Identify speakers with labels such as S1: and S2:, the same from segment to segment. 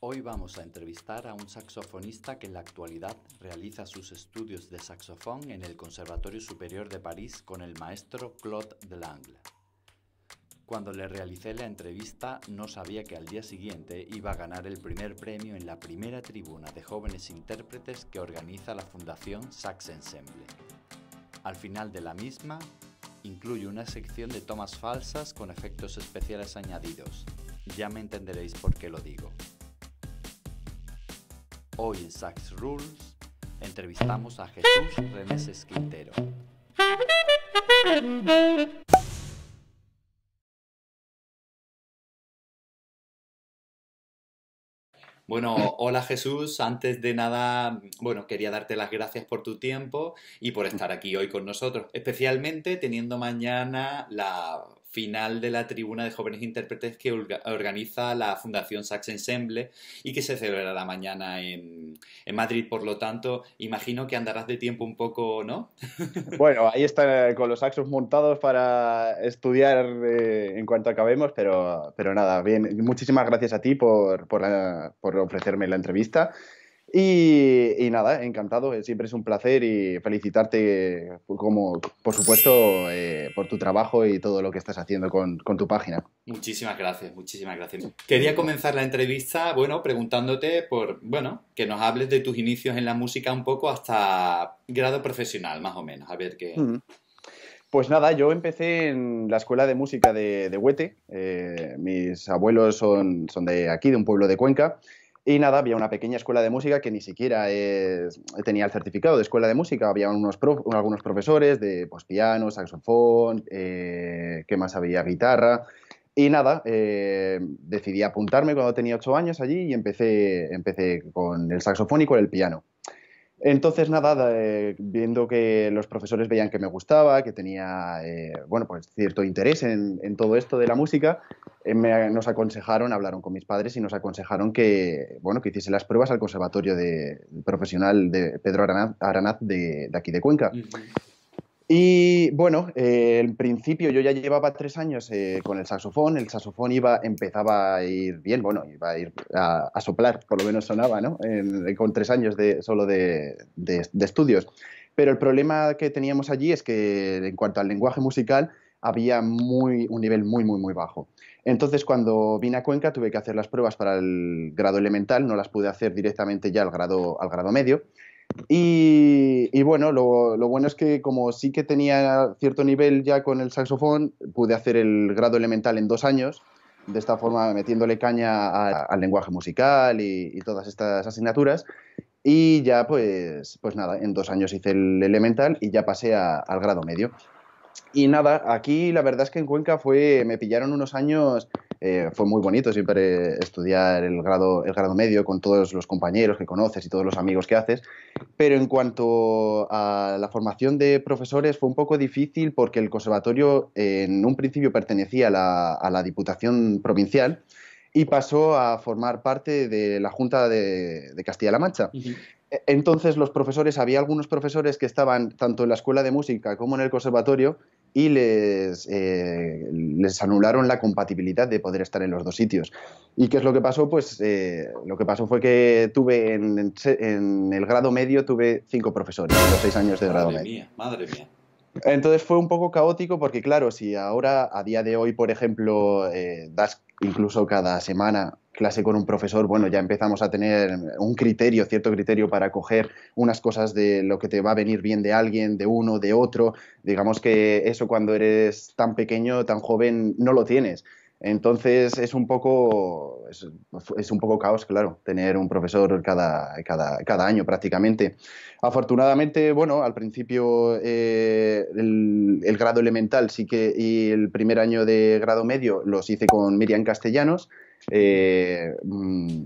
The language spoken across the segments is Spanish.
S1: Hoy vamos a entrevistar a un saxofonista que en la actualidad realiza sus estudios de saxofón en el Conservatorio Superior de París con el maestro Claude Delangle. Cuando le realicé la entrevista no sabía que al día siguiente iba a ganar el primer premio en la primera tribuna de jóvenes intérpretes que organiza la Fundación Sax Ensemble. Al final de la misma, incluye una sección de tomas falsas con efectos especiales añadidos. Ya me entenderéis por qué lo digo. Hoy en Sax Rules entrevistamos a Jesús Reneses Quintero. Bueno, hola Jesús, antes de nada, quería darte las gracias por tu tiempo y por estar aquí hoy con nosotros, especialmente teniendo mañana la final de la tribuna de jóvenes intérpretes que organiza la Fundación Sax Ensemble y que se celebrará mañana en Madrid. Por lo tanto, imagino que andarás de tiempo un poco, ¿no?
S2: Bueno, ahí está con los saxos montados para estudiar en cuanto acabemos, pero nada, bien. Muchísimas gracias a ti por ofrecerme la entrevista. Y nada, encantado, siempre es un placer y felicitarte, como por supuesto, por tu trabajo y todo lo que estás haciendo con tu página.
S1: Muchísimas gracias, muchísimas gracias. Quería comenzar la entrevista, preguntándote que nos hables de tus inicios en la música un poco hasta grado profesional, más o menos, a ver qué...
S2: Mm. Pues nada, yo empecé en la escuela de música de Huete. Mis abuelos son de aquí, de un pueblo de Cuenca. Y nada, había una pequeña escuela de música que ni siquiera tenía el certificado de escuela de música. Había algunos profesores de pues, piano, saxofón, ¿qué más había? Guitarra. Y nada, decidí apuntarme cuando tenía 8 años allí y empecé con el saxofón y con el piano. Entonces, nada, viendo que los profesores veían que me gustaba, que tenía, pues cierto interés en todo esto de la música, nos aconsejaron, hablaron con mis padres y nos aconsejaron que hiciese las pruebas al Conservatorio Profesional de Pedro Aranaz de aquí de Cuenca.
S1: Ujú.
S2: Y bueno, en principio yo ya llevaba 3 años con el saxofón empezaba a ir bien, iba a ir a soplar, por lo menos sonaba, ¿no? Con 3 años solo de estudios. Pero el problema que teníamos allí es que en cuanto al lenguaje musical había un nivel muy, muy, muy bajo. Entonces, cuando vine a Cuenca tuve que hacer las pruebas para el grado elemental, no las pude hacer directamente ya al grado medio. Y bueno, lo bueno es que como sí que tenía cierto nivel ya con el saxofón, pude hacer el grado elemental en 2 años, de esta forma metiéndole caña al lenguaje musical y todas estas asignaturas. Y ya pues nada, en 2 años hice el elemental y ya pasé al grado medio. Y nada, aquí la verdad es que en Cuenca me pillaron unos años, fue muy bonito siempre estudiar el grado medio con todos los compañeros que conoces y todos los amigos que haces, pero en cuanto a la formación de profesores fue un poco difícil porque el conservatorio en un principio pertenecía a la Diputación Provincial y pasó a formar parte de la Junta de Castilla-La Mancha.
S1: Ujú.
S2: Entonces había algunos profesores que estaban tanto en la escuela de música como en el conservatorio y les anularon la compatibilidad de poder estar en los dos sitios. ¿Y qué es lo que pasó? Pues lo que pasó fue que tuve en el grado medio tuve 5 profesores en los 6 años de grado medio.
S1: Madre mía.
S2: Entonces fue un poco caótico porque, claro, si ahora, a día de hoy, por ejemplo, das incluso cada semana clase con un profesor, bueno, ya empezamos a tener cierto criterio para coger unas cosas de lo que te va a venir bien de alguien, de uno, de otro. Digamos que eso cuando eres tan pequeño, tan joven, no lo tienes. Entonces es un poco caos, claro, tener un profesor cada año prácticamente. Afortunadamente, bueno, al principio el grado elemental y el primer año de grado medio los hice con Miriam Castellanos,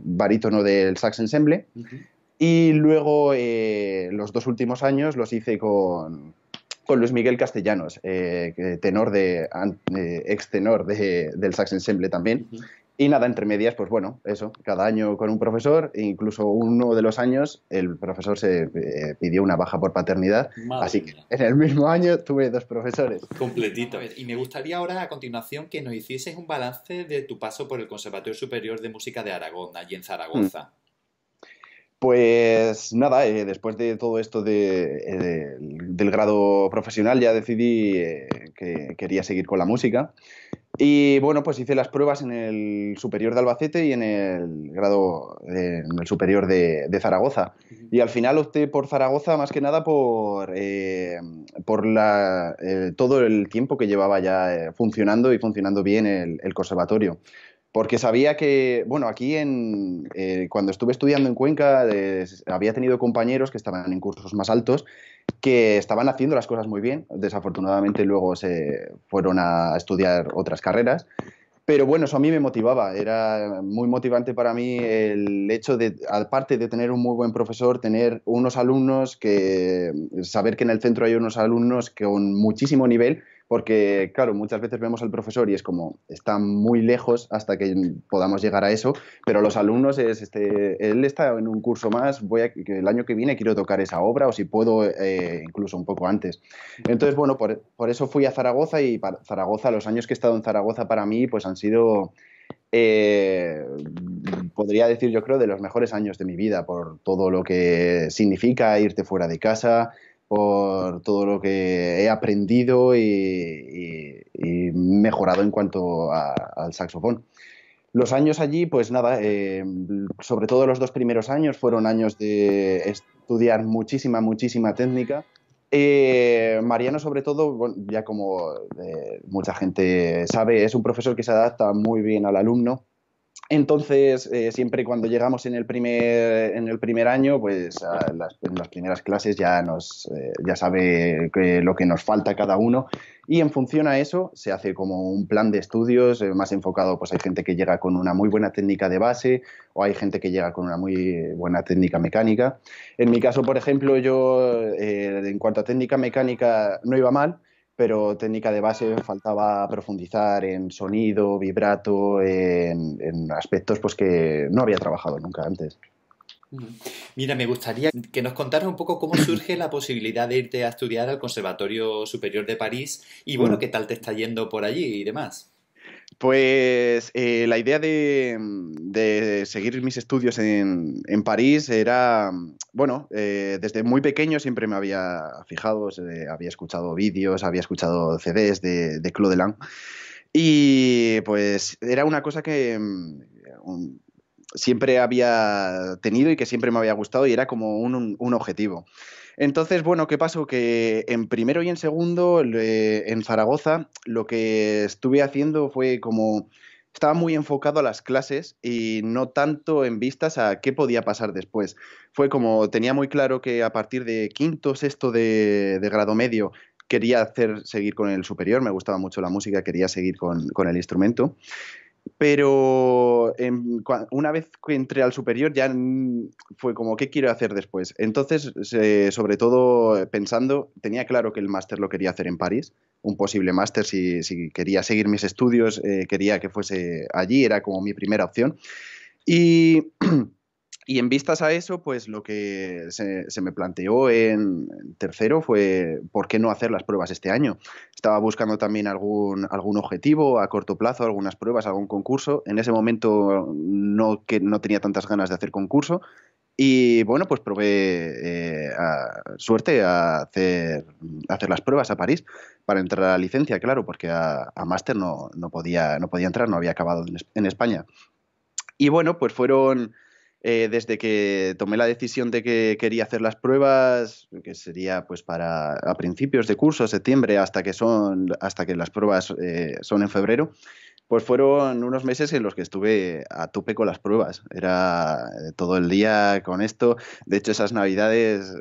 S2: barítono del Sax Ensemble,
S1: Ujú.
S2: y luego los 2 últimos años los hice con Luis Miguel Castellanos, ex tenor del Sax Ensemble también.
S1: Ujú.
S2: Y nada, entre medias, pues bueno, eso, cada año con un profesor, e incluso uno de los años el profesor se pidió una baja por paternidad,
S1: Madre
S2: así que
S1: mía.
S2: en el mismo año tuve dos profesores.
S1: Completito. Y me gustaría ahora, a continuación, que nos hicieses un balance de tu paso por el Conservatorio Superior de Música de Aragón, allí en
S2: Hmm.
S1: Zaragoza.
S2: Pues nada, después de todo esto del grado profesional ya decidí que quería seguir con la música. Y bueno, pues hice las pruebas en el superior de Albacete y en el grado, en el superior de Zaragoza. Y al final opté por Zaragoza más que nada por todo el tiempo que llevaba ya funcionando y funcionando bien el conservatorio. Porque sabía que, bueno, cuando estuve estudiando en Cuenca, había tenido compañeros que estaban en cursos más altos que estaban haciendo las cosas muy bien. Desafortunadamente luego se fueron a estudiar otras carreras. Pero bueno, eso a mí me motivaba. Era muy motivante para mí el hecho de, aparte de tener un muy buen profesor, tener unos alumnos saber que en el centro hay unos alumnos con muchísimo nivel, porque claro, muchas veces vemos al profesor y es como, está muy lejos hasta que podamos llegar a eso, pero los alumnos él está en un curso más, que el año que viene quiero tocar esa obra o si puedo incluso un poco antes. Entonces, bueno, por eso fui a Zaragoza y para Zaragoza, los años que he estado en Zaragoza para mí, pues han sido, eh, podría decir yo creo, de los mejores años de mi vida, por todo lo que significa irte fuera de casa, por todo lo que he aprendido y mejorado en cuanto al saxofón. Los años allí, pues nada, sobre todo los dos primeros años fueron años de estudiar muchísima, muchísima técnica. Mariano, sobre todo, bueno, ya como mucha gente sabe, es un profesor que se adapta muy bien al alumno. Entonces, siempre cuando llegamos en el primer año, pues en las primeras clases ya sabe lo que nos falta cada uno y en función a eso se hace como un plan de estudios más enfocado, pues hay gente que llega con una muy buena técnica de base o hay gente que llega con una muy buena técnica mecánica. En mi caso, por ejemplo, yo en cuanto a técnica mecánica no iba mal, pero técnica de base faltaba profundizar en sonido, vibrato, en aspectos pues que no había trabajado nunca antes.
S1: Ujú. Mira, me gustaría que nos contaras un poco cómo surge la posibilidad de irte a estudiar al Conservatorio Superior de París y bueno,
S2: Mm.
S1: qué tal te está yendo por allí y demás.
S2: Pues la idea de seguir mis estudios en París era, bueno, desde muy pequeño siempre me había fijado, había escuchado vídeos, había escuchado CDs de Claude Delang y pues era una cosa que siempre había tenido y que siempre me había gustado y era como un objetivo. Entonces, bueno, ¿qué pasó? Que en primero y en segundo, en Zaragoza, lo que estuve haciendo fue como, estaba muy enfocado a las clases y no tanto en vistas a qué podía pasar después. Fue como, tenía muy claro que a partir de quinto, sexto de grado medio, quería seguir con el superior, me gustaba mucho la música, quería seguir con el instrumento. Pero una vez que entré al superior ya fue como, ¿qué quiero hacer después? Entonces, sobre todo pensando, tenía claro que el máster lo quería hacer en París, un posible máster, si quería seguir mis estudios, quería que fuese allí, era como mi primera opción. Y y en vistas a eso, pues lo que se me planteó en tercero fue ¿por qué no hacer las pruebas este año? Estaba buscando también algún objetivo a corto plazo, algunas pruebas, algún concurso. En ese momento no tenía tantas ganas de hacer concurso y bueno, pues probé suerte a hacer las pruebas a París para entrar a la licencia, claro, porque a máster no podía entrar, no había acabado en España. Y bueno, pues fueron, desde que tomé la decisión de que quería hacer las pruebas, que sería pues a principios de curso, septiembre, hasta que las pruebas son en febrero, pues fueron unos meses en los que estuve a tope con las pruebas. Era todo el día con esto. De hecho, esas navidades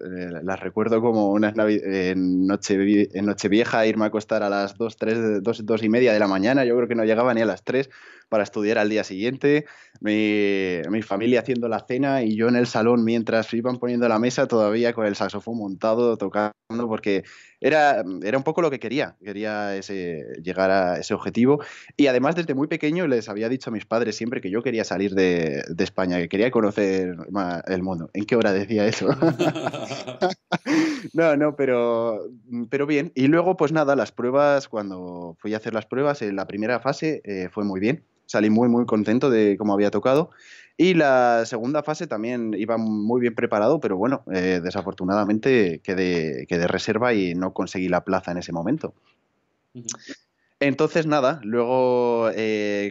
S2: las recuerdo como en Nochevieja, irme a acostar a las 2 3 2 y media de la mañana. Yo creo que no llegaba ni a las 3 para estudiar al día siguiente. Mi familia haciendo la cena y yo en el salón mientras iban poniendo la mesa todavía con el saxofón montado, tocando, porque era un poco lo que quería llegar a ese objetivo. Y además desde muy pequeño les había dicho a mis padres siempre que yo quería salir de España, que quería conocer el mundo. ¿En qué hora decía eso? No, no, pero bien. Y luego, pues nada, las pruebas, cuando fui a hacer las pruebas, en la primera fase fue muy bien. Salí muy, muy contento de cómo había tocado. Y la segunda fase también iba muy bien preparado, pero bueno, desafortunadamente quedé reserva y no conseguí la plaza en ese momento. Entonces, nada, luego,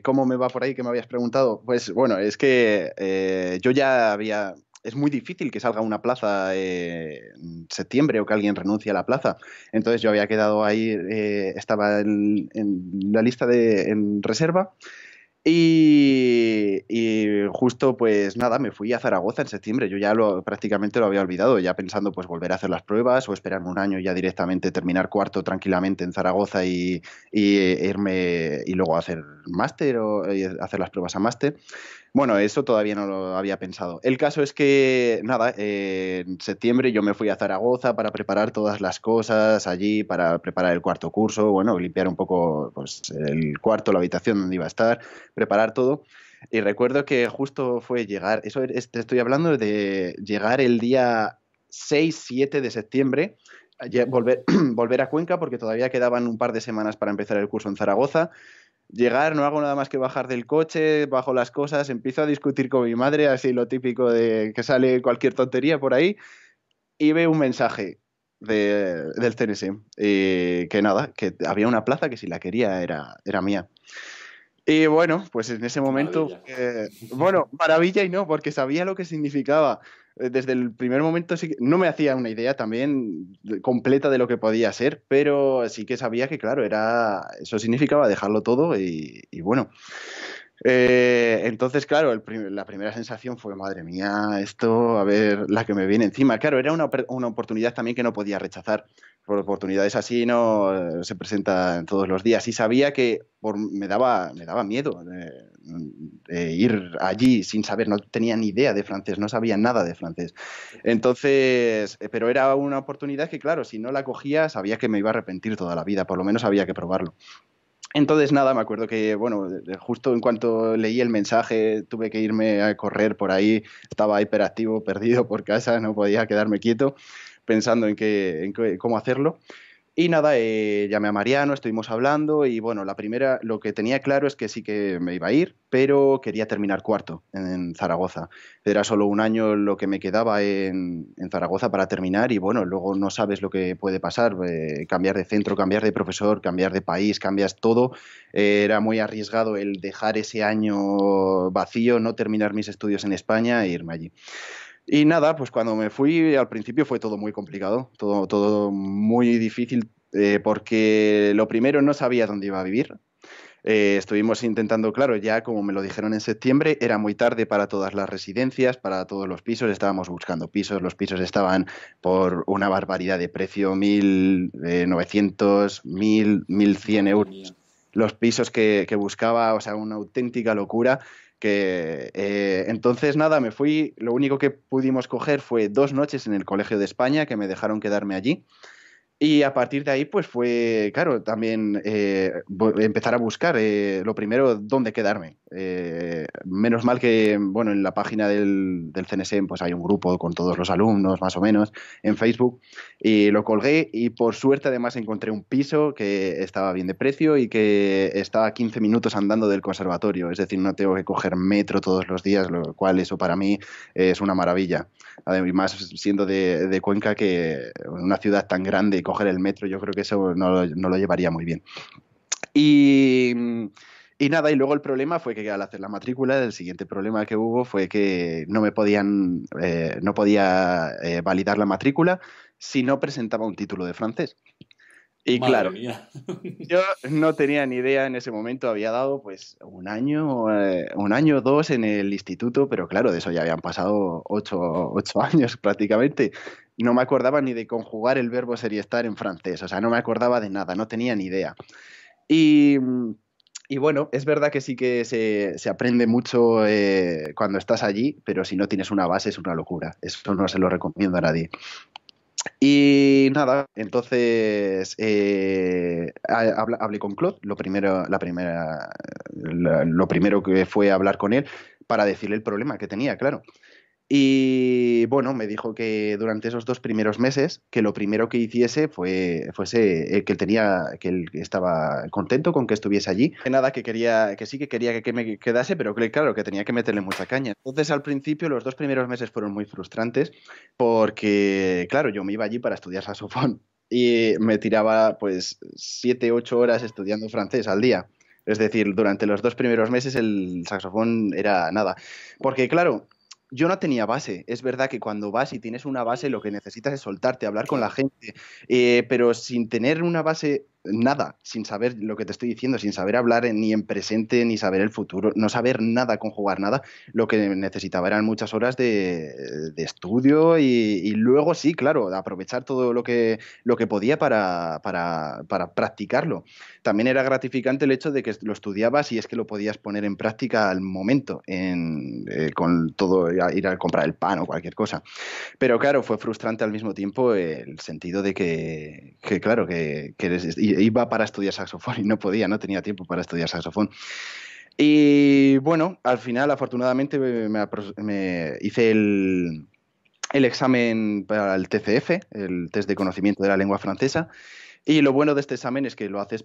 S2: ¿cómo me va por ahí que me habías preguntado? Pues bueno, es que yo ya había... Es muy difícil que salga una plaza en septiembre o que alguien renuncie a la plaza. Entonces yo había quedado ahí, estaba en la lista en reserva y justo, pues nada, me fui a Zaragoza en septiembre. Yo ya prácticamente lo había olvidado, ya pensando pues volver a hacer las pruebas o esperarme un año y ya directamente terminar cuarto tranquilamente en Zaragoza y irme y luego hacer máster o hacer las pruebas a máster. Bueno, eso todavía no lo había pensado. El caso es que, nada, en septiembre yo me fui a Zaragoza para preparar todas las cosas allí, para preparar el cuarto curso, bueno, limpiar un poco pues, el cuarto, la habitación donde iba a estar, preparar todo. Y recuerdo que justo fue llegar, te estoy hablando de llegar el día 6-7 de septiembre, volver, volver a Cuenca porque todavía quedaban un par de semanas para empezar el curso en Zaragoza. Llegar, no hago nada más que bajar del coche, bajo las cosas, empiezo a discutir con mi madre, así lo típico de que sale cualquier tontería por ahí, y veo un mensaje del CNS, que nada, que había una plaza que si la quería era mía. Y bueno, pues en ese
S1: Qué
S2: momento,
S1: maravilla.
S2: bueno, maravilla y no, porque sabía lo que significaba. Desde el primer momento no me hacía una idea también completa de lo que podía ser, pero sí que sabía que, claro, eso significaba dejarlo todo y bueno. Entonces, claro, la primera sensación fue, madre mía, esto, a ver, la que me viene encima. Claro, era una oportunidad también que no podía rechazar. Por oportunidades así no se presentan todos los días. Y sabía que me daba miedo ir allí sin saber, no tenía ni idea de francés, no sabía nada de francés. Entonces, pero era una oportunidad que, claro, si no la cogía, sabía que me iba a arrepentir toda la vida, por lo menos había que probarlo. Entonces, nada, me acuerdo que, bueno, justo en cuanto leí el mensaje, tuve que irme a correr por ahí, estaba hiperactivo, perdido por casa, no podía quedarme quieto pensando cómo hacerlo. Y nada, llamé a Mariano, estuvimos hablando y bueno, lo que tenía claro es que sí que me iba a ir, pero quería terminar cuarto en Zaragoza. Era solo un año lo que me quedaba en Zaragoza para terminar y bueno, luego no sabes lo que puede pasar, cambiar de centro, cambiar de profesor, cambiar de país, cambias todo. Era muy arriesgado el dejar ese año vacío, no terminar mis estudios en España e irme allí. Y nada, pues cuando me fui, al principio fue todo muy complicado, todo muy difícil, porque lo primero no sabía dónde iba a vivir. Estuvimos intentando, claro, ya como me lo dijeron en septiembre, era muy tarde para todas las residencias, para todos los pisos, estábamos buscando pisos, los pisos estaban por una barbaridad de precio, 1.900, 1.100
S1: Madre
S2: euros.
S1: mía.
S2: Los pisos que buscaba, o sea, una auténtica locura entonces nada, me fui, lo único que pudimos coger fue 2 noches en el Colegio de España, que me dejaron quedarme allí. Y a partir de ahí, pues fue, claro, también empezar a buscar, lo primero, dónde quedarme. Menos mal que, bueno, en la página del CNSM pues hay un grupo con todos los alumnos, más o menos, en Facebook, y lo colgué y por suerte además encontré un piso que estaba bien de precio y que estaba a 15 minutos andando del conservatorio, es decir, no tengo que coger metro todos los días, lo cual eso para mí es una maravilla. Además, siendo de Cuenca, que una ciudad tan grande, coger el metro, yo creo que eso no lo llevaría muy bien. Y, y nada, y luego el problema fue que al hacer la matrícula, el siguiente problema que hubo fue que no podía validar la matrícula si no presentaba un título de francés. Y
S1: Madre
S2: claro,
S1: mía.
S2: yo no tenía ni idea en ese momento, había dado pues un año o dos en el instituto, pero claro, de eso ya habían pasado 8 años prácticamente. No me acordaba ni de conjugar el verbo ser y estar en francés, o sea, no me acordaba de nada, no tenía ni idea. Y, y bueno, es verdad que sí que se aprende mucho cuando estás allí, pero si no tienes una base es una locura, eso no se lo recomiendo a nadie. Y nada, entonces hablé con Claude. Lo primero que fue hablar con él para decirle el problema que tenía, claro. Y bueno, me dijo que durante esos 2 primeros meses, que lo primero que hiciese fuese que él estaba contento con que estuviese allí. Que nada, que quería que me quedase, pero que claro, que tenía que meterle mucha caña. Entonces, al principio, los 2 primeros meses fueron muy frustrantes porque, claro, yo me iba allí para estudiar saxofón y me tiraba pues 7, 8 horas estudiando francés al día. Es decir, durante los 2 primeros meses el saxofón era nada. Porque, claro, yo no tenía base. Es verdad que cuando vas y tienes una base, lo que necesitas es soltarte, hablar con la
S3: Claro.
S2: gente, pero sin tener una base, nada, sin saber lo que te estoy diciendo, sin saber hablar ni en presente, ni saber el futuro, no saber nada, conjugar nada, lo que necesitaba eran muchas horas de estudio y luego sí, claro, de aprovechar todo lo que podía para practicarlo. También era gratificante el hecho de que lo estudiabas y es que lo podías poner en práctica al momento, con todo, ir a comprar el pan o cualquier cosa. Pero claro, fue frustrante al mismo tiempo el sentido de claro, iba para estudiar saxofón y no podía, no tenía tiempo para estudiar saxofón. Y bueno, al final, afortunadamente, me hice el examen para el TCF, el test de conocimiento de la lengua francesa. Y lo bueno de este examen es que lo haces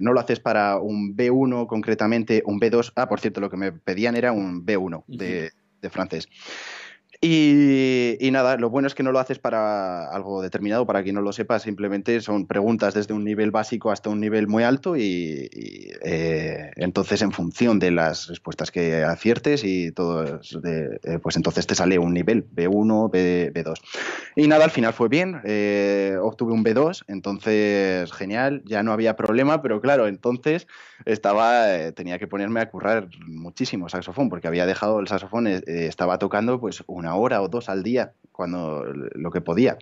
S2: no lo haces para un B1 concretamente, un B2. Ah, por cierto, lo que me pedían era un B1
S3: Ujú.
S2: de francés. Y nada, lo bueno es que no lo haces para algo determinado, para quien no lo sepa, simplemente son preguntas desde un nivel básico hasta un nivel muy alto y entonces en función de las respuestas que aciertes y todo, pues entonces te sale un nivel B1, B2. Y nada, al final fue bien, obtuve un B2, entonces genial, ya no había problema, pero claro, entonces tenía que ponerme a currar muchísimo saxofón, porque había dejado el saxofón, estaba tocando pues 1 hora o 2 al día, cuando lo que podía.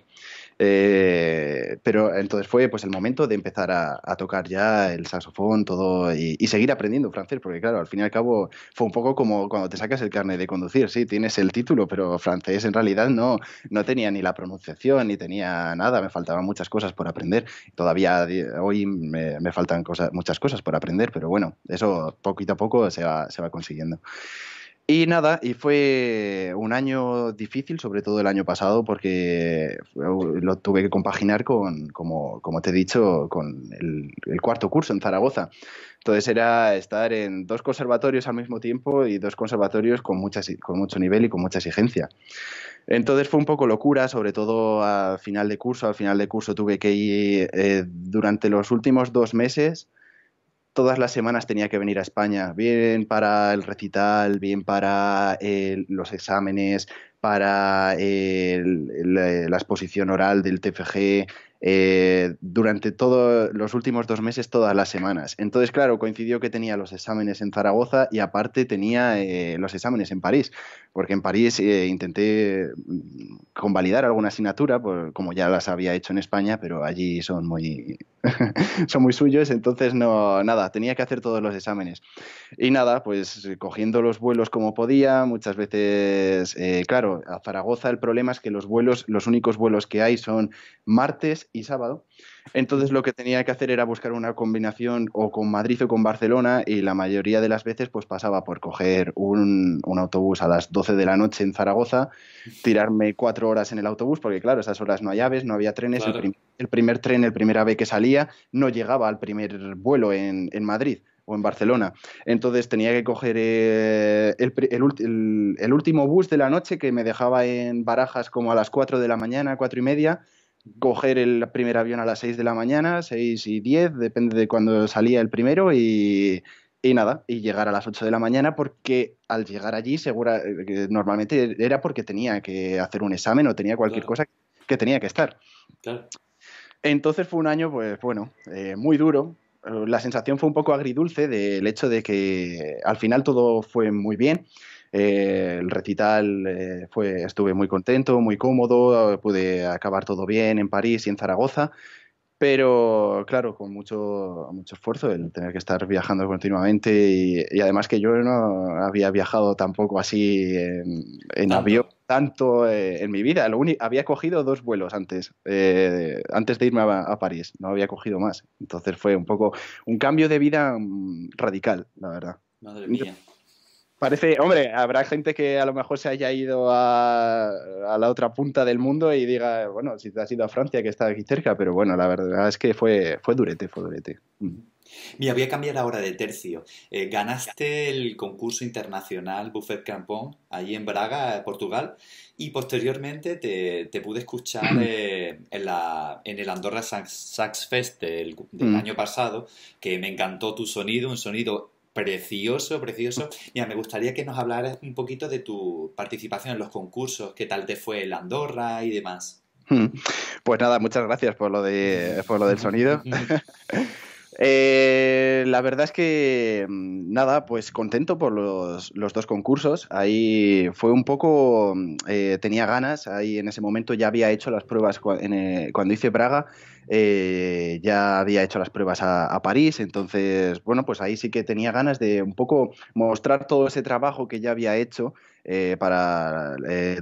S2: Pero entonces fue pues el momento de empezar a tocar ya el saxofón, todo, y seguir aprendiendo francés, porque claro, al fin y al cabo fue un poco como cuando te sacas el carnet de conducir, sí, tienes el título, pero francés en realidad no tenía ni la pronunciación, ni tenía nada, me faltaban muchas cosas por aprender. Todavía hoy me faltan muchas cosas por aprender, pero bueno, eso poquito a poco se va consiguiendo. Y nada, y fue un año difícil, sobre todo el año pasado, porque lo tuve que compaginar como te he dicho, con el cuarto curso en Zaragoza. Entonces era estar en 2 conservatorios al mismo tiempo y 2 conservatorios con mucho nivel y con mucha exigencia. Entonces fue un poco locura, sobre todo al final de curso. Al final de curso tuve que ir durante los últimos 2 meses. Todas las semanas tenía que venir a España, bien para el recital, bien para los exámenes, para la exposición oral del TFG, durante todos los últimos 2 meses, todas las semanas. Entonces, claro, coincidió que tenía los exámenes en Zaragoza y aparte tenía los exámenes en París, porque en París intenté convalidar alguna asignatura, como ya las había hecho en España, pero allí son muy, son muy suyos, entonces no, nada, tenía que hacer todos los exámenes. Y nada, pues cogiendo los vuelos como podía, muchas veces, claro, a Zaragoza el problema es que los únicos vuelos que hay son martes y sábado. Entonces lo que tenía que hacer era buscar una combinación o con Madrid o con Barcelona y la mayoría de las veces pues pasaba por coger un autobús a las 12 de la noche en Zaragoza, tirarme 4 horas en el autobús, porque claro, esas horas no hay aves, no había trenes,
S3: Claro.
S2: el primer tren, el primer ave que salía, no llegaba al primer vuelo en Madrid o en Barcelona. Entonces tenía que coger el último bus de la noche que me dejaba en Barajas como a las 4 de la mañana, 4:30, coger el primer avión a las 6 de la mañana, 6:10, depende de cuándo salía el primero, y nada, y llegar a las 8 de la mañana, porque al llegar allí normalmente era porque tenía que hacer un examen o tenía cualquier
S3: Claro.
S2: cosa que tenía que estar.
S3: Claro.
S2: Entonces fue un año, pues bueno, muy duro. La sensación fue un poco agridulce del hecho de que al final todo fue muy bien. El recital estuve muy contento, muy cómodo, pude acabar todo bien en París y en Zaragoza, pero claro, con mucho esfuerzo el tener que estar viajando continuamente y además que yo no había viajado tampoco así en avión
S3: Tanto.
S2: tanto en mi vida. Había cogido 2 vuelos antes de irme a París, no había cogido más. Entonces fue un poco un cambio de vida radical, la verdad.
S1: Madre mía.
S2: Parece, hombre, habrá gente que a lo mejor se haya ido a la otra punta del mundo y diga, bueno, si te has ido a Francia, que está aquí cerca, pero bueno, la verdad es que fue durete, fue durete.
S1: Mira, voy a cambiar ahora de tercio. Ganaste el concurso internacional Buffet Crampon allí en Braga, Portugal, y posteriormente te pude escuchar en el Andorra Sax Fest del
S2: Mm.
S1: año pasado, que me encantó tu sonido, un sonido precioso, precioso. Mira, me gustaría que nos hablaras un poquito de tu participación en los concursos, qué tal te fue el Andorra y demás.
S2: Mm. Pues nada, muchas gracias por lo del sonido. La verdad es que nada, pues contento por los 2 concursos. Ahí fue un poco, tenía ganas, ahí en ese momento ya había hecho las pruebas cuando hice Praga, ya había hecho las pruebas a París, entonces, bueno, pues ahí sí que tenía ganas de un poco mostrar todo ese trabajo que ya había hecho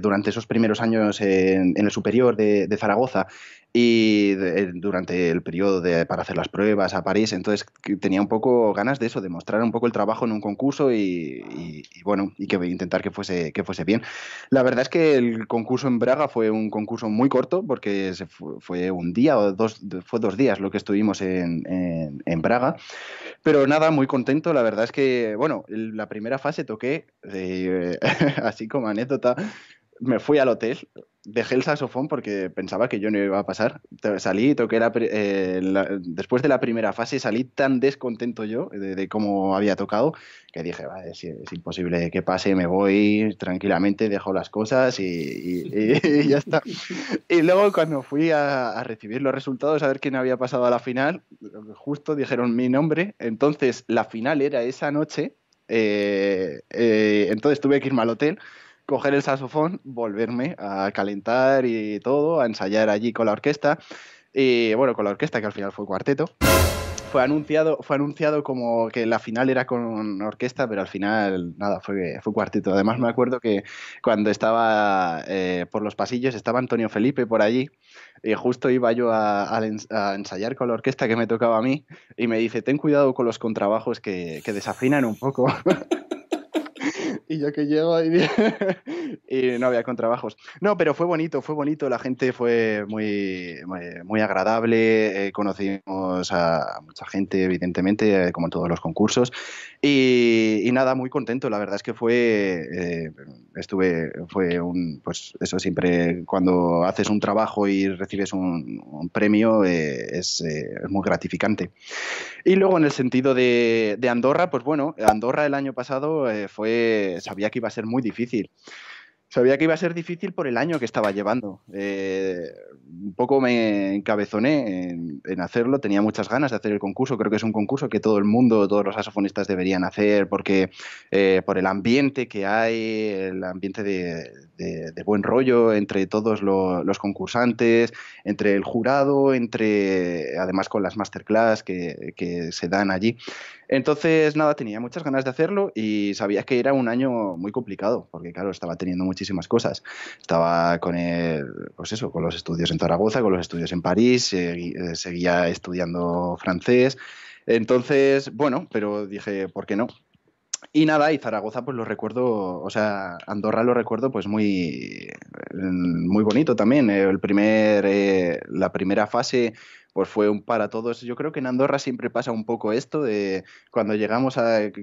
S2: durante esos primeros años en el superior de Zaragoza y durante el periodo para hacer las pruebas a París, entonces que tenía un poco ganas de eso, de mostrar un poco el trabajo en un concurso y bueno, y que intentar que fuese bien. La verdad es que el concurso en Braga fue un concurso muy corto porque fue un día o fue 2 días lo que estuvimos en Braga, pero nada, muy contento. La verdad es que, bueno, la primera fase toqué, así como anécdota, me fui al hotel, dejé el saxofón porque pensaba que yo no iba a pasar. Salí y toqué después de la primera fase salí tan descontento yo de cómo había tocado que dije, vale, es imposible que pase, me voy tranquilamente, dejo las cosas y ya está. Y luego cuando fui a recibir los resultados, a ver quién había pasado a la final, justo dijeron mi nombre, entonces la final era esa noche, entonces tuve que irme al hotel, coger el saxofón, volverme a calentar y todo, a ensayar allí con la orquesta, y bueno, con la orquesta que al final fue cuarteto. Fue anunciado como que la final era con orquesta, pero al final nada, fue cuarteto. Además me acuerdo que cuando estaba por los pasillos estaba Antonio Felipe por allí y justo iba yo a ensayar con la orquesta que me tocaba a mí y me dice, ten cuidado con los contrabajos que desafinan un poco. Y yo que llego y no había contrabajos. No, pero fue bonito, la gente fue muy agradable, conocimos a mucha gente, evidentemente, como en todos los concursos, y nada, muy contento, la verdad es que pues eso, siempre cuando haces un trabajo y recibes un premio, es muy gratificante. Y luego en el sentido de Andorra, pues bueno, Andorra el año pasado sabía que iba a ser muy difícil. Sabía que iba a ser difícil por el año que estaba llevando. Un poco me encabezoné en hacerlo, tenía muchas ganas de hacer el concurso. Creo que es un concurso que todo el mundo, todos los saxofonistas deberían hacer porque por el ambiente que hay, el ambiente de buen rollo entre todos los concursantes, entre el jurado, además con las masterclass que se dan allí. Entonces, nada, tenía muchas ganas de hacerlo y sabía que era un año muy complicado, porque claro, estaba teniendo muchísimas cosas. Estaba pues eso, con los estudios en Zaragoza, con los estudios en París, seguía estudiando francés. Entonces, bueno, pero dije, ¿por qué no? Y nada, y Zaragoza pues lo recuerdo, o sea, Andorra lo recuerdo pues muy bonito también. La primera fase pues fue un para todos. Yo creo que en Andorra siempre pasa un poco esto de cuando llegamos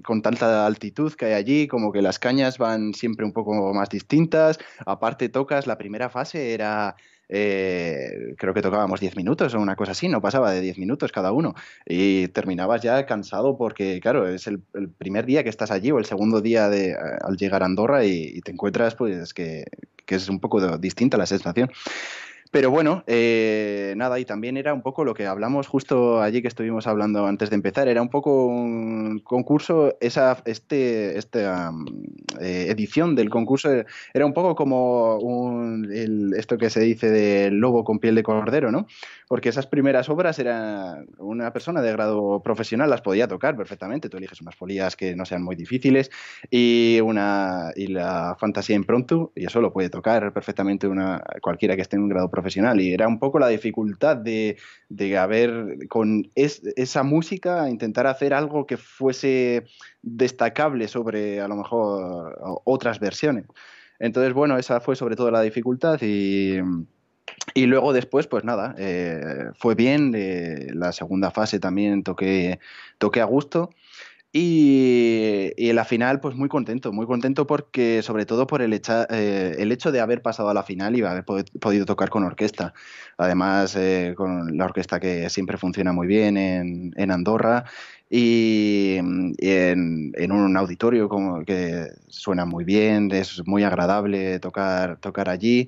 S2: con tanta altitud que hay allí, como que las cañas van siempre un poco más distintas. Aparte tocas, la primera fase era... creo que tocábamos 10 minutos o una cosa así, no pasaba de 10 minutos cada uno y terminabas ya cansado porque, claro, es el primer día que estás allí o el segundo día al llegar a Andorra y te encuentras pues que es un poco distinta la sensación. Pero bueno, nada, y también era un poco lo que hablamos justo allí que estuvimos hablando antes de empezar, era un poco un concurso, edición del concurso era un poco como esto que se dice de lobo con piel de cordero, ¿no? Porque esas primeras obras eran una persona de grado profesional las podía tocar perfectamente, tú eliges unas folías que no sean muy difíciles y la fantasía impromptu, y eso lo puede tocar perfectamente cualquiera que esté en un grado profesional. Y era un poco la dificultad de haber, esa música, intentar hacer algo que fuese destacable sobre a lo mejor otras versiones. Entonces, bueno, esa fue sobre todo la dificultad y luego después, pues nada, fue bien. La segunda fase también toqué a gusto. Y en la final, pues muy contento porque, sobre todo por el hecho de haber pasado a la final y haber podido tocar con orquesta. Además, con la orquesta que siempre funciona muy bien en Andorra y en un auditorio como que suena muy bien, es muy agradable tocar allí.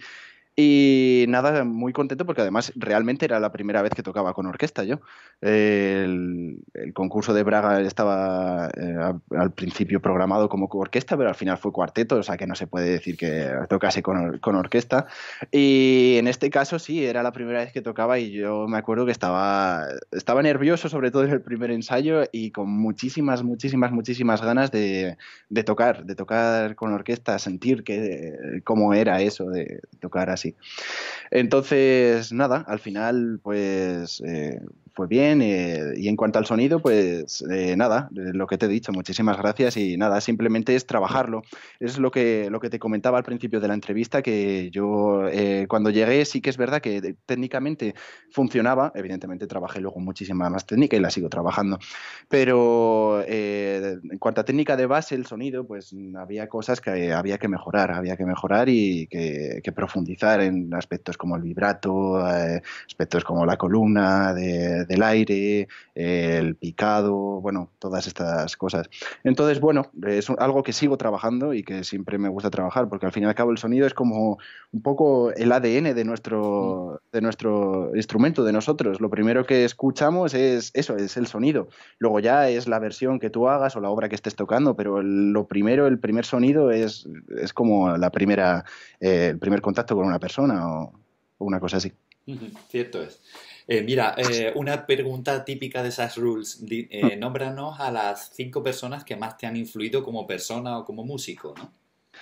S2: Y nada, muy contento porque además realmente era la primera vez que tocaba con orquesta yo. El concurso de Braga estaba al principio programado como orquesta, pero al final fue cuarteto, o sea que no se puede decir que tocase con orquesta. Y en este caso sí, era la primera vez que tocaba y yo me acuerdo que estaba nervioso, sobre todo en el primer ensayo, y con muchísimas ganas de tocar con orquesta, sentir cómo era eso de tocar así. Entonces, nada, al final, pues fue bien. Y en cuanto al sonido, pues nada, lo que te he dicho, muchísimas gracias y nada, simplemente es trabajarlo. Es lo que te comentaba al principio de la entrevista, que yo cuando llegué sí que es verdad que técnicamente funcionaba, evidentemente trabajé luego muchísima más técnica y la sigo trabajando, pero en cuanto a técnica de base, el sonido, pues había cosas que había que mejorar y que profundizar en aspectos como el vibrato, aspectos como la columna del aire, el picado, bueno, todas estas cosas. Entonces, bueno, es algo que sigo trabajando y que siempre me gusta trabajar, porque al fin y al cabo el sonido es como un poco el ADN de nuestro instrumento, de nosotros. Lo primero que escuchamos es eso, es el sonido. Luego ya es la versión que tú hagas o la obra que estés tocando, pero lo primero, el primer sonido es como el primer contacto con una persona o una cosa así.
S1: Cierto es. Mira, una pregunta típica de esas rules. Nómbranos a las 5 personas que más te han influido como persona o como músico, ¿no?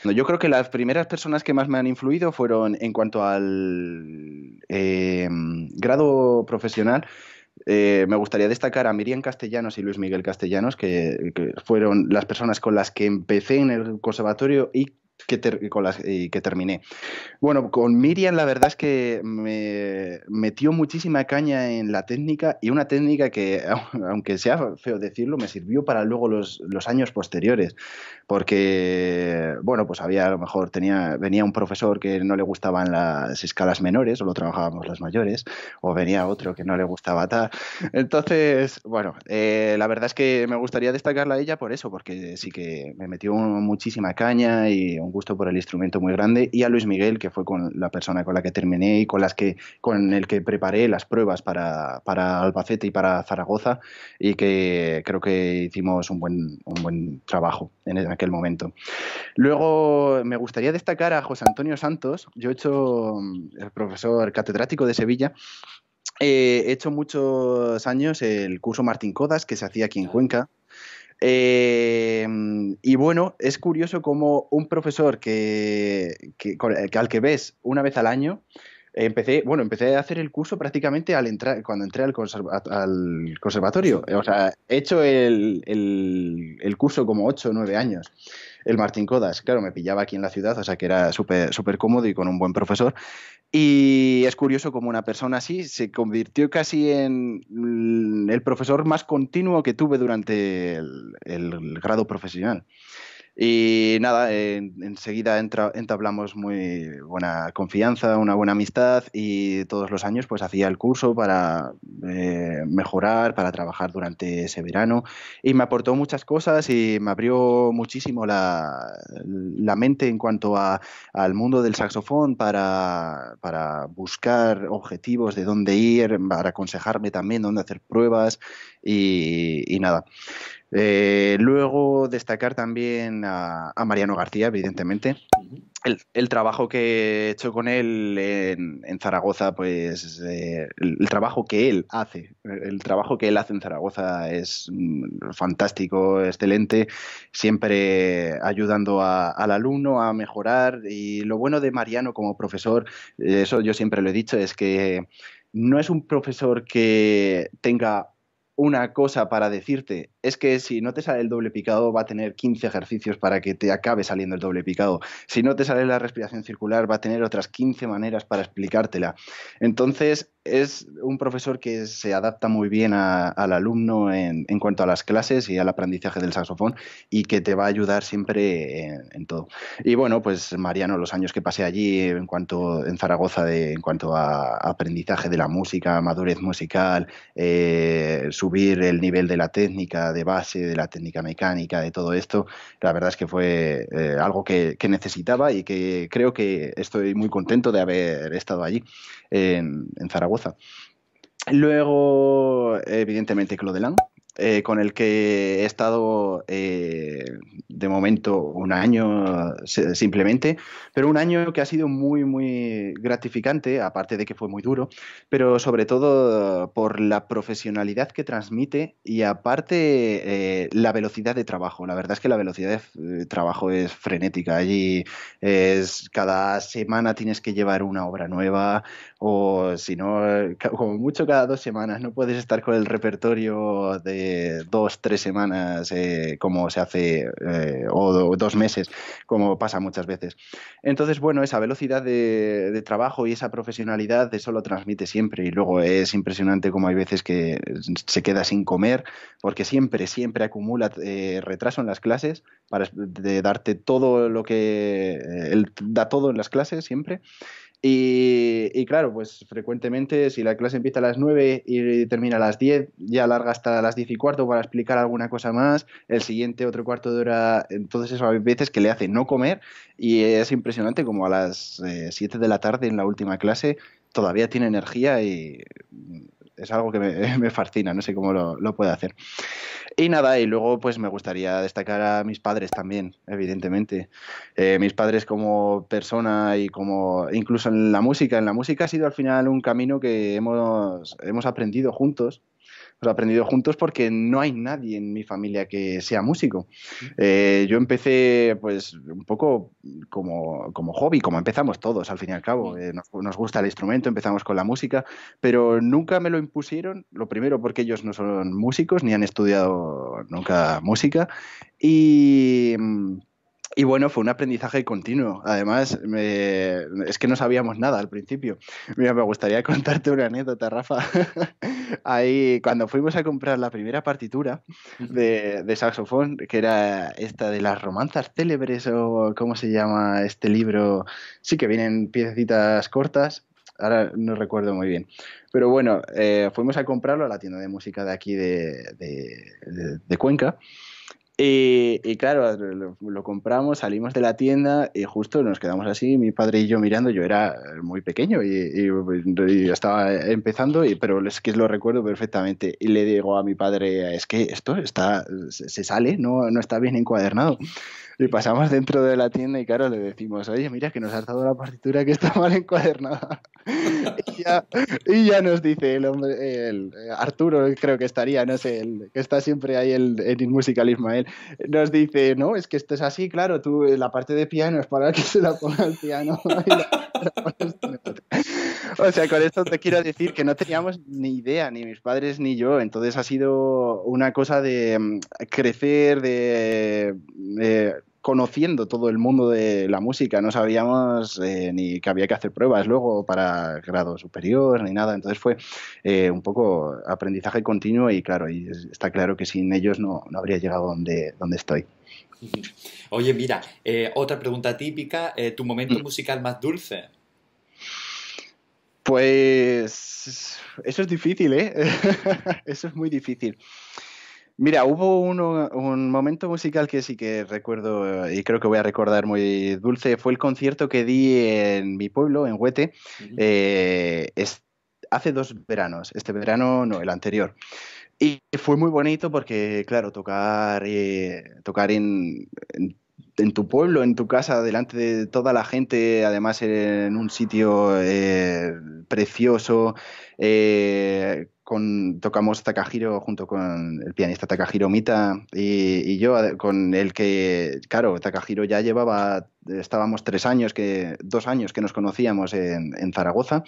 S2: No, yo creo que las primeras personas que más me han influido fueron en cuanto al grado profesional. Me gustaría destacar a Miriam Castellanos y Luis Miguel Castellanos, que fueron las personas con las que empecé en el conservatorio y que terminé. Bueno, con Miriam la verdad es que me metió muchísima caña en la técnica y una técnica que, aunque sea feo decirlo, me sirvió para luego los años posteriores, porque, bueno, pues a lo mejor venía un profesor que no le gustaban las escalas menores, solo trabajábamos las mayores, o venía otro que no le gustaba tal. Entonces, bueno, la verdad es que me gustaría destacarla a ella por eso, porque sí que me metió muchísima caña y un gusto por el instrumento muy grande, y a Luis Miguel, que fue con la persona con la que terminé y con el que preparé las pruebas para Albacete y para Zaragoza, y que creo que hicimos un buen trabajo en aquel momento. Luego me gustaría destacar a José Antonio Santos. Yo he hecho el profesor catedrático de Sevilla. He hecho muchos años el curso Martín Codas, que se hacía aquí en Cuenca. Y bueno, es curioso como un profesor al que ves una vez al año. Empecé a hacer el curso prácticamente cuando entré al conservatorio. O sea, he hecho el curso como 8 o 9 años. El Martín Codas, claro, me pillaba aquí en la ciudad, o sea que era súper cómodo y con un buen profesor. Y es curioso como una persona así se convirtió casi en el profesor más continuo que tuve durante el grado profesional. Y nada, enseguida entablamos muy buena confianza, una buena amistad y todos los años pues hacía el curso para mejorar, para trabajar durante ese verano y me aportó muchas cosas y me abrió muchísimo la mente en cuanto al mundo del saxofón para buscar objetivos de dónde ir, para aconsejarme también dónde hacer pruebas y nada. Luego destacar también a Mariano García, evidentemente. El trabajo que he hecho con él en Zaragoza, pues el trabajo que él hace, el trabajo que él hace en Zaragoza es fantástico, excelente, siempre ayudando al alumno a mejorar. Y lo bueno de Mariano como profesor, eso yo siempre lo he dicho, es que no es un profesor que tenga una cosa para decirte, es que si no te sale el doble picado va a tener 15 ejercicios para que te acabe saliendo el doble picado. Si no te sale la respiración circular va a tener otras 15 maneras para explicártela. Entonces es un profesor que se adapta muy bien al alumno en cuanto a las clases y al aprendizaje del saxofón y que te va a ayudar siempre en todo. Y bueno, pues Mariano, los años que pasé allí en Zaragoza, en cuanto a aprendizaje de la música, madurez musical, subir el nivel de la técnica de base, de la técnica mecánica, de todo esto, la verdad es que fue algo que necesitaba y que creo que estoy muy contento de haber estado allí en Zaragoza. Luego, evidentemente, Clodelán, con el que he estado de momento un año simplemente, pero un año que ha sido muy, muy gratificante, aparte de que fue muy duro, pero sobre todo por la profesionalidad que transmite y aparte la velocidad de trabajo. La verdad es que la velocidad de trabajo es frenética. Allí cada semana tienes que llevar una obra nueva o si no, como mucho cada 2 semanas, no puedes estar con el repertorio de 2, 3 semanas como se hace, o 2 meses, como pasa muchas veces. Entonces, bueno, esa velocidad de trabajo y esa profesionalidad, eso lo transmite siempre. Y luego es impresionante como hay veces que se queda sin comer, porque siempre, siempre acumula retraso en las clases de darte todo lo que él da todo en las clases siempre. Y claro, pues frecuentemente si la clase empieza a las 9 y termina a las 10, ya larga hasta las 10 y cuarto para explicar alguna cosa más, el siguiente otro cuarto de hora, entonces eso hay veces que le hace no comer y es impresionante como a las 7 de la tarde en la última clase todavía tiene energía y es algo que me fascina, no sé cómo lo puede hacer. Y nada, y luego pues me gustaría destacar a mis padres también, evidentemente. Mis padres como persona y como incluso en la música ha sido al final un camino que hemos aprendido juntos. Hemos aprendido juntos porque no hay nadie en mi familia que sea músico. Yo empecé pues un poco como hobby, como empezamos todos al fin y al cabo. Nos gusta el instrumento, empezamos con la música, pero nunca me lo impusieron. Lo primero porque ellos no son músicos ni han estudiado nunca música. Y, y bueno, fue un aprendizaje continuo. Además, es que no sabíamos nada al principio. Mira, me gustaría contarte una anécdota, Rafa. Ahí, cuando fuimos a comprar la primera partitura de saxofón, que era esta de las romanzas célebres o cómo se llama este libro, sí que vienen piececitas cortas. Ahora no recuerdo muy bien. Pero bueno, fuimos a comprarlo a la tienda de música de aquí de Cuenca. Y claro, lo compramos, salimos de la tienda y justo nos quedamos así, mi padre y yo mirando, yo era muy pequeño y estaba empezando, pero es que lo recuerdo perfectamente. Y le digo a mi padre, es que esto se sale, no está bien encuadernado. Y pasamos dentro de la tienda y claro, le decimos, oye, mira que nos has dado la partitura que está mal encuadernada. Y ya, y ya nos dice el hombre, Arturo creo que estaría, no sé, el que está siempre ahí en Inmusical Ismael, nos dice, no, es que esto es así, claro, tú la parte de piano es para que se la ponga al piano. O sea, con esto te quiero decir que no teníamos ni idea, ni mis padres ni yo, entonces ha sido una cosa de crecer, de conociendo todo el mundo de la música, no sabíamos ni que había que hacer pruebas luego para grado superior ni nada, entonces fue un poco aprendizaje continuo y claro, y está claro que sin ellos no habría llegado donde estoy.
S1: Oye, mira, otra pregunta típica, ¿tu momento
S2: Mm.
S1: musical más dulce?
S2: Pues eso es difícil, ¿eh? Eso es muy difícil. Mira, hubo un momento musical que sí que recuerdo y creo que voy a recordar muy dulce. Fue el concierto que di en mi pueblo, en Huete,
S1: Ujú.
S2: eh, es- hace 2 veranos. Este verano no, el anterior. Y fue muy bonito porque, claro, tocar en tu pueblo, en tu casa, delante de toda la gente, además en un sitio precioso. Tocamos Takahiro junto con el pianista Takahiro Mita y yo, con el que, claro, Takahiro ya estábamos 3 años, 2 años que nos conocíamos en Zaragoza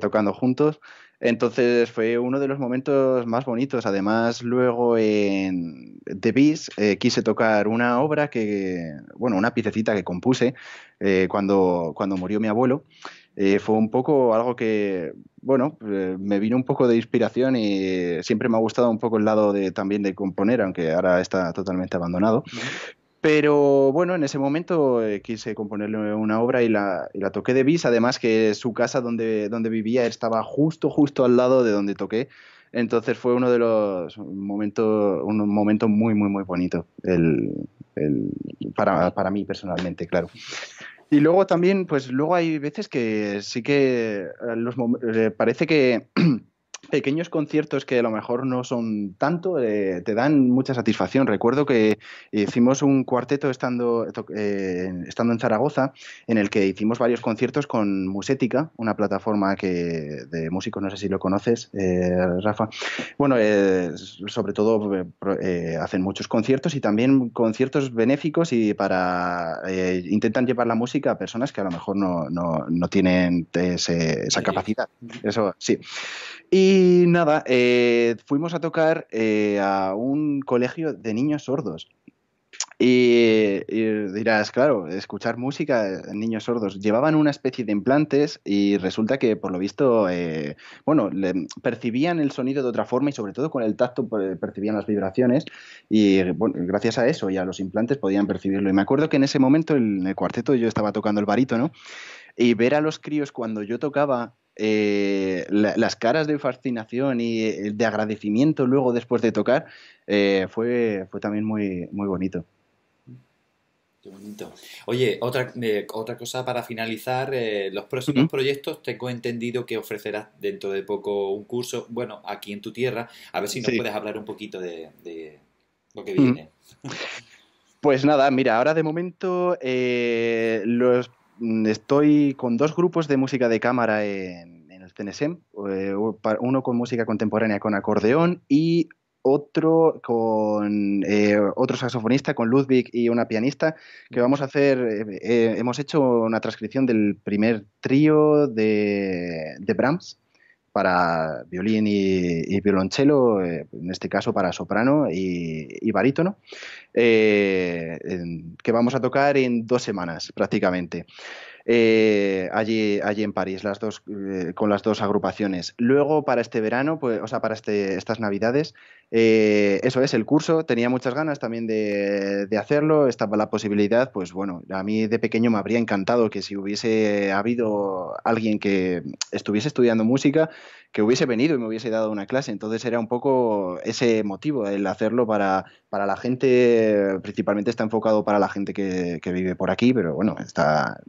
S2: tocando juntos. Entonces fue uno de los momentos más bonitos. Además, luego en The Beast quise tocar una obra bueno, una piececita que compuse cuando murió mi abuelo. Fue un poco algo que, bueno, me vino un poco de inspiración y siempre me ha gustado un poco el lado también de componer, aunque ahora está totalmente abandonado.
S1: Ujú.
S2: Pero bueno, en ese momento quise componerle una obra y la toqué de bis, además que su casa donde vivía estaba justo al lado de donde toqué. Entonces fue uno de los momentos, un momento muy, muy, muy bonito el- para mí personalmente, claro. Y luego también, pues luego hay veces que sí que parece que pequeños conciertos que a lo mejor no son tanto, te dan mucha satisfacción. Recuerdo que hicimos un cuarteto estando en Zaragoza, en el que hicimos varios conciertos con Musética, una plataforma de músicos, no sé si lo conoces, Rafa. Bueno, sobre todo hacen muchos conciertos y también conciertos benéficos y intentan llevar la música a personas que a lo mejor no tienen esa
S1: Medios.
S2: capacidad.
S1: Ujú.
S2: Eso sí. Y nada, fuimos a tocar a un colegio de niños sordos. Y dirás, claro, escuchar música en niños sordos. Llevaban una especie de implantes y resulta que, por lo visto, bueno, percibían el sonido de otra forma y sobre todo con el tacto percibían las vibraciones y bueno, gracias a eso y a los implantes podían percibirlo. Y me acuerdo que en ese momento en el cuarteto yo estaba tocando el barítono y ver a los críos cuando yo tocaba las caras de fascinación y de agradecimiento luego después de tocar fue también muy, muy bonito.
S1: Qué bonito. Oye, otra cosa para finalizar, los próximos
S2: Ujú.
S1: proyectos, tengo entendido que ofrecerás dentro de poco un curso, bueno, aquí en tu tierra, a ver si nos
S2: Sí.
S1: puedes hablar un poquito de lo que
S2: Ujú.
S1: viene.
S2: Pues nada, mira, ahora de momento estoy con 2 grupos de música de cámara en el CNSEM, uno con música contemporánea con acordeón y otro con otro saxofonista, con Ludwig y una pianista, que
S1: Ujú.
S2: vamos a hacer, hemos hecho una transcripción del primer trío de Brahms para violín y violonchelo, en este caso para soprano y barítono que vamos a tocar en 2 semanas prácticamente allí en París, con las dos agrupaciones. Luego, para este verano, pues, o sea, para estas Navidades, eso es, el curso. Tenía muchas ganas también de hacerlo. Estaba la posibilidad, pues bueno, a mí de pequeño me habría encantado que si hubiese habido alguien que estuviese estudiando música, que hubiese venido y me hubiese dado una clase. Entonces era un poco ese motivo, el hacerlo para la gente, principalmente está enfocado para la gente que vive por aquí, pero bueno, está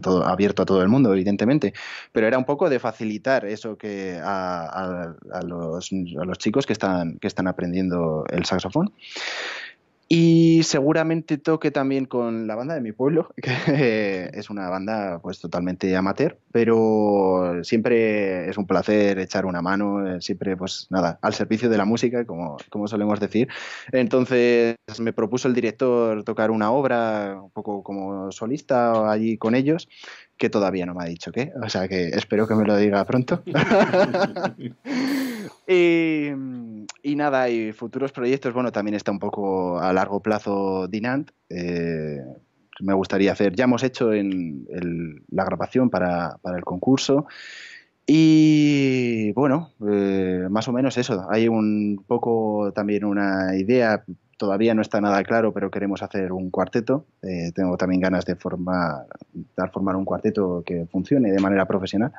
S2: todo abierto a todo el mundo, evidentemente. Pero era un poco de facilitar eso a los chicos que están aprendiendo el saxofón. Y seguramente toque también con la banda de mi pueblo, que es una banda pues totalmente amateur, pero siempre es un placer echar una mano, siempre pues nada, al servicio de la música, como solemos decir. Entonces me propuso el director tocar una obra un poco como solista allí con ellos, que todavía no me ha dicho qué, o sea que espero que me lo diga pronto. Y, Y nada, y futuros proyectos, bueno, también está un poco a largo plazo Dinant. Me gustaría hacer, ya hemos hecho la grabación para el concurso. Y bueno, más o menos eso. Hay un poco también una idea, todavía no está nada claro, pero queremos hacer un cuarteto. Tengo también ganas de formar un cuarteto que funcione de manera profesional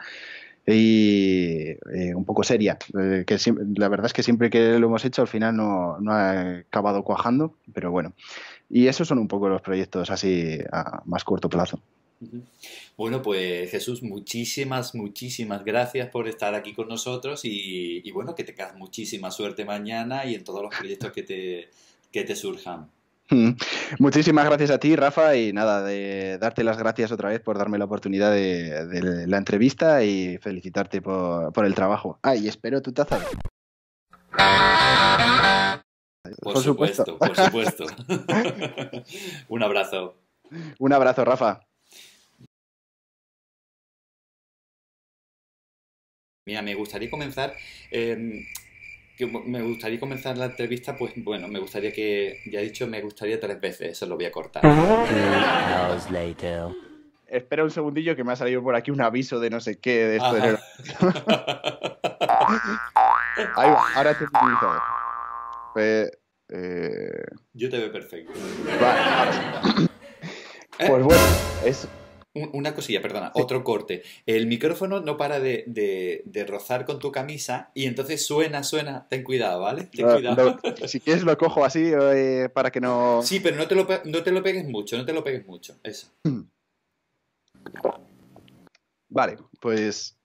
S2: y un poco seria. La verdad es que siempre que lo hemos hecho al final no ha acabado cuajando, pero bueno. Y esos son un poco los proyectos así a más corto plazo.
S1: Bueno, pues Jesús, muchísimas, muchísimas gracias por estar aquí con nosotros y bueno, que tengas muchísima suerte mañana y en todos los proyectos que te surjan.
S2: Muchísimas gracias a ti, Rafa, y nada, de darte las gracias otra vez por darme la oportunidad de la entrevista y felicitarte por el trabajo. Y espero tu taza.
S1: Por supuesto, por supuesto. Un abrazo.
S2: Un abrazo, Rafa.
S1: Mira, me gustaría comenzar la entrevista, pues bueno, me gustaría que, ya he dicho, me gustaría 3 veces, eso lo voy a cortar.
S2: Espera un segundillo que me ha salido por aquí un aviso de no sé qué de esto. Ahí va, ahora te he utilizado.
S1: Yo te veo perfecto.
S2: Vale, ahora sí. Pues bueno, es...
S1: Una cosilla, perdona, sí. Otro corte. El micrófono no para de rozar con tu camisa y entonces suena. Ten cuidado, ¿vale? Ten cuidado.
S2: Si quieres lo cojo así para que no...
S1: Sí, pero no te lo pegues mucho, eso.
S2: Vale, pues...